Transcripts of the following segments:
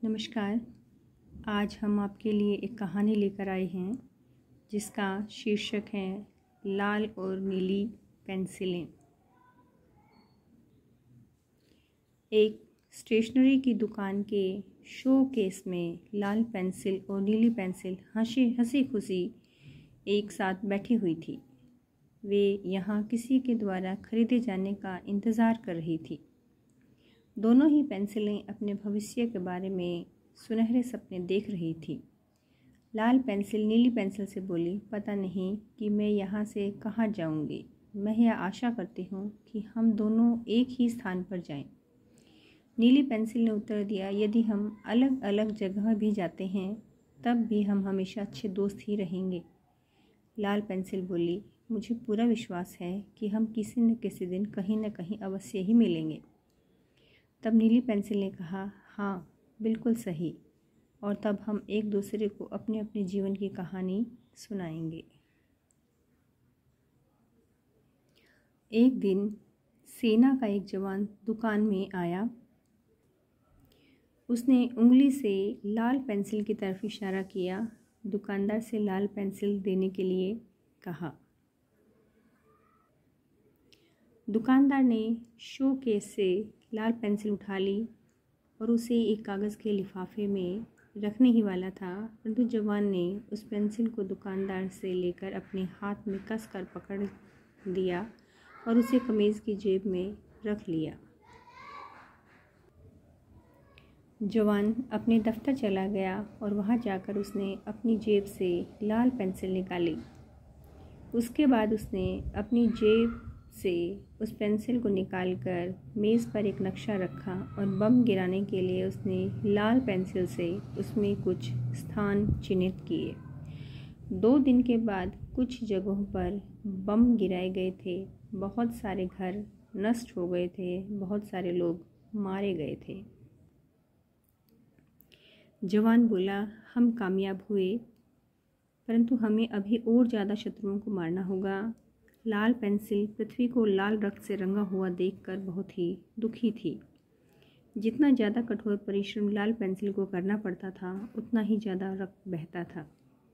नमस्कार। आज हम आपके लिए एक कहानी लेकर आए हैं जिसका शीर्षक है लाल और नीली पेंसिलें। एक स्टेशनरी की दुकान के शो केस में लाल पेंसिल और नीली पेंसिल हंसी खुशी एक साथ बैठी हुई थी। वे यहाँ किसी के द्वारा खरीदे जाने का इंतज़ार कर रही थी। दोनों ही पेंसिलें अपने भविष्य के बारे में सुनहरे सपने देख रही थी। लाल पेंसिल नीली पेंसिल से बोली, पता नहीं कि मैं यहाँ से कहाँ जाऊँगी। मैं यह आशा करती हूँ कि हम दोनों एक ही स्थान पर जाएं। नीली पेंसिल ने उत्तर दिया, यदि हम अलग अलग जगह भी जाते हैं तब भी हम हमेशा अच्छे दोस्त ही रहेंगे। लाल पेंसिल बोली, मुझे पूरा विश्वास है कि हम किसी न किसी दिन कहीं न कहीं अवश्य ही मिलेंगे। तब नीली पेंसिल ने कहा, हाँ बिल्कुल सही, और तब हम एक दूसरे को अपने अपने जीवन की कहानी सुनाएंगे। एक दिन सेना का एक जवान दुकान में आया। उसने उंगली से लाल पेंसिल की तरफ इशारा किया। दुकानदार से लाल पेंसिल देने के लिए कहा। दुकानदार ने शो केस से लाल पेंसिल उठा ली और उसे एक कागज़ के लिफाफे में रखने ही वाला था, परंतु जवान ने उस पेंसिल को दुकानदार से लेकर अपने हाथ में कस कर पकड़ दिया और उसे कमीज़ की जेब में रख लिया। जवान अपने दफ्तर चला गया और वहाँ जाकर उसने अपनी जेब से लाल पेंसिल निकाली। उसके बाद उसने अपनी जेब से उस पेंसिल को निकालकर मेज़ पर एक नक्शा रखा और बम गिराने के लिए उसने लाल पेंसिल से उसमें कुछ स्थान चिन्हित किए। 2 दिन के बाद कुछ जगहों पर बम गिराए गए थे। बहुत सारे घर नष्ट हो गए थे, बहुत सारे लोग मारे गए थे। जवान बोला, हम कामयाब हुए, परंतु हमें अभी और ज़्यादा शत्रुओं को मारना होगा। लाल पेंसिल पृथ्वी को लाल रक्त से रंगा हुआ देखकर बहुत ही दुखी थी। जितना ज़्यादा कठोर परिश्रम लाल पेंसिल को करना पड़ता था, उतना ही ज़्यादा रक्त बहता था।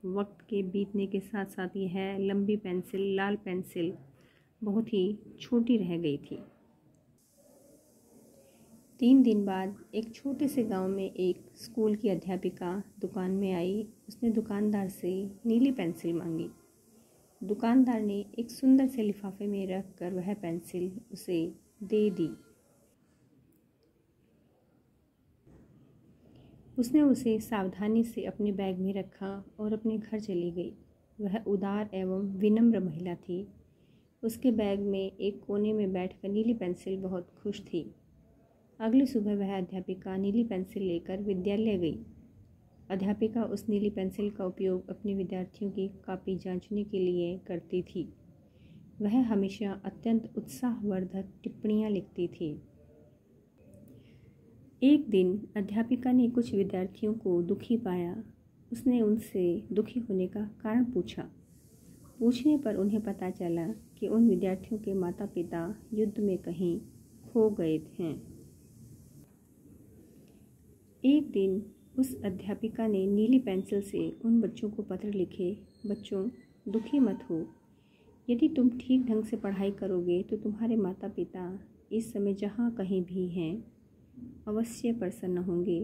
वक्त के बीतने के साथ साथ यह लंबी पेंसिल लाल पेंसिल बहुत ही छोटी रह गई थी। 3 दिन बाद एक छोटे से गांव में एक स्कूल की अध्यापिका दुकान में आई। उसने दुकानदार से नीली पेंसिल मांगी। दुकानदार ने एक सुंदर से लिफाफे में रख कर वह पेंसिल उसे दे दी। उसने उसे सावधानी से अपने बैग में रखा और अपने घर चली गई। वह उदार एवं विनम्र महिला थी। उसके बैग में एक कोने में बैठकर नीली पेंसिल बहुत खुश थी। अगली सुबह वह अध्यापिका नीली पेंसिल लेकर विद्यालय गई। अध्यापिका उस नीली पेंसिल का उपयोग अपने विद्यार्थियों की कॉपी जांचने के लिए करती थी। वह हमेशा अत्यंत उत्साहवर्धक टिप्पणियां लिखती थी। एक दिन अध्यापिका ने कुछ विद्यार्थियों को दुखी पाया। उसने उनसे दुखी होने का कारण पूछा। पूछने पर उन्हें पता चला कि उन विद्यार्थियों के माता पिता युद्ध में कहीं खो गए हैं। एक दिन उस अध्यापिका ने नीली पेंसिल से उन बच्चों को पत्र लिखे। बच्चों, दुखी मत हो। यदि तुम ठीक ढंग से पढ़ाई करोगे तो तुम्हारे माता पिता इस समय जहाँ कहीं भी हैं अवश्य प्रसन्न होंगे।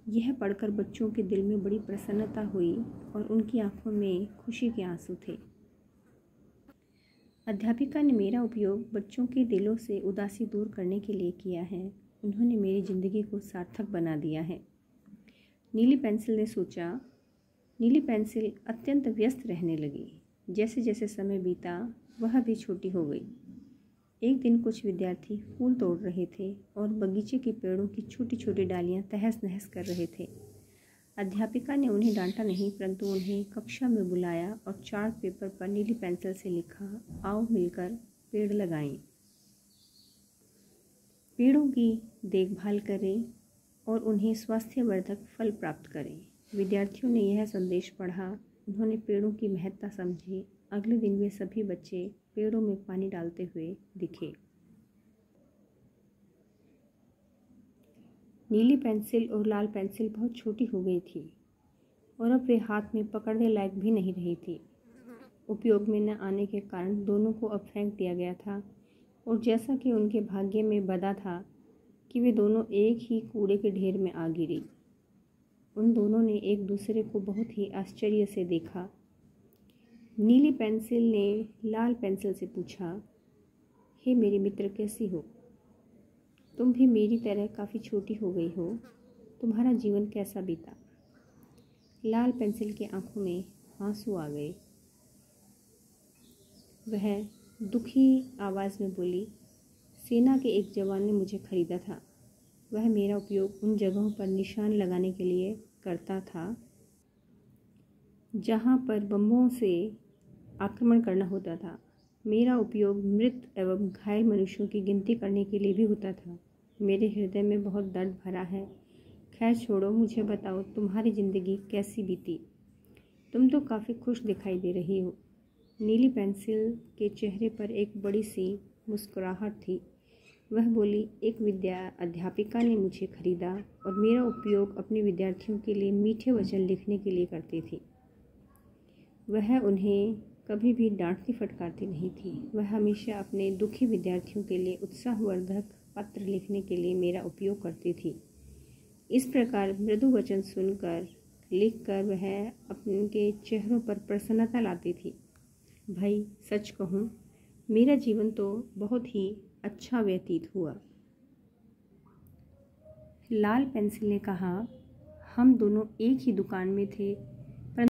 यह पढ़कर बच्चों के दिल में बड़ी प्रसन्नता हुई और उनकी आंखों में खुशी के आंसू थे। अध्यापिका ने मेरा उपयोग बच्चों के दिलों से उदासी दूर करने के लिए किया है। उन्होंने मेरी ज़िंदगी को सार्थक बना दिया है। नीली पेंसिल ने सोचा। नीली पेंसिल अत्यंत व्यस्त रहने लगी। जैसे जैसे समय बीता वह भी छोटी हो गई। एक दिन कुछ विद्यार्थी फूल तोड़ रहे थे और बगीचे के पेड़ों की छोटी छोटी डालियां तहस नहस कर रहे थे। अध्यापिका ने उन्हें डांटा नहीं, परंतु उन्हें कक्षा में बुलाया और चार्ट पेपर पर नीली पेंसिल से लिखा, आओ मिलकर पेड़ लगाएं, पेड़ों की देखभाल करें और उन्हें स्वास्थ्यवर्धक फल प्राप्त करें। विद्यार्थियों ने यह संदेश पढ़ा। उन्होंने पेड़ों की महत्ता समझी। अगले दिन वे सभी बच्चे पेड़ों में पानी डालते हुए दिखे। नीली पेंसिल और लाल पेंसिल बहुत छोटी हो गई थी और अब वे हाथ में पकड़ने लायक भी नहीं रही थी। उपयोग में न आने के कारण दोनों को अब फेंक दिया गया था और जैसा कि उनके भाग्य में बदा था कि वे दोनों एक ही कूड़े के ढेर में आ गिरी। उन दोनों ने एक दूसरे को बहुत ही आश्चर्य से देखा। नीली पेंसिल ने लाल पेंसिल से पूछा, हे मेरे मित्र, कैसी हो? तुम भी मेरी तरह काफ़ी छोटी हो गई हो। तुम्हारा जीवन कैसा बीता? लाल पेंसिल की आंखों में आंसू आ गए। वह दुखी आवाज़ में बोली, सेना के एक जवान ने मुझे खरीदा था। वह मेरा उपयोग उन जगहों पर निशान लगाने के लिए करता था जहाँ पर बमों से आक्रमण करना होता था। मेरा उपयोग मृत एवं घायल मनुष्यों की गिनती करने के लिए भी होता था। मेरे हृदय में बहुत दर्द भरा है। खैर छोड़ो, मुझे बताओ तुम्हारी ज़िंदगी कैसी बीती? तुम तो काफ़ी खुश दिखाई दे रही हो। नीली पेंसिल के चेहरे पर एक बड़ी सी मुस्कुराहट थी। वह बोली, एक अध्यापिका ने मुझे खरीदा और मेरा उपयोग अपने विद्यार्थियों के लिए मीठे वचन लिखने के लिए करती थी। वह उन्हें कभी भी डांटती फटकारती नहीं थी। वह हमेशा अपने दुखी विद्यार्थियों के लिए उत्साहवर्धक पत्र लिखने के लिए मेरा उपयोग करती थी। इस प्रकार मृदु वचन सुनकर लिखकर वह अपने चेहरों पर प्रसन्नता लाती थी। भाई सच कहूँ, मेरा जीवन तो बहुत ही अच्छा व्यतीत हुआ। लाल पेंसिल ने कहा, हम दोनों एक ही दुकान में थे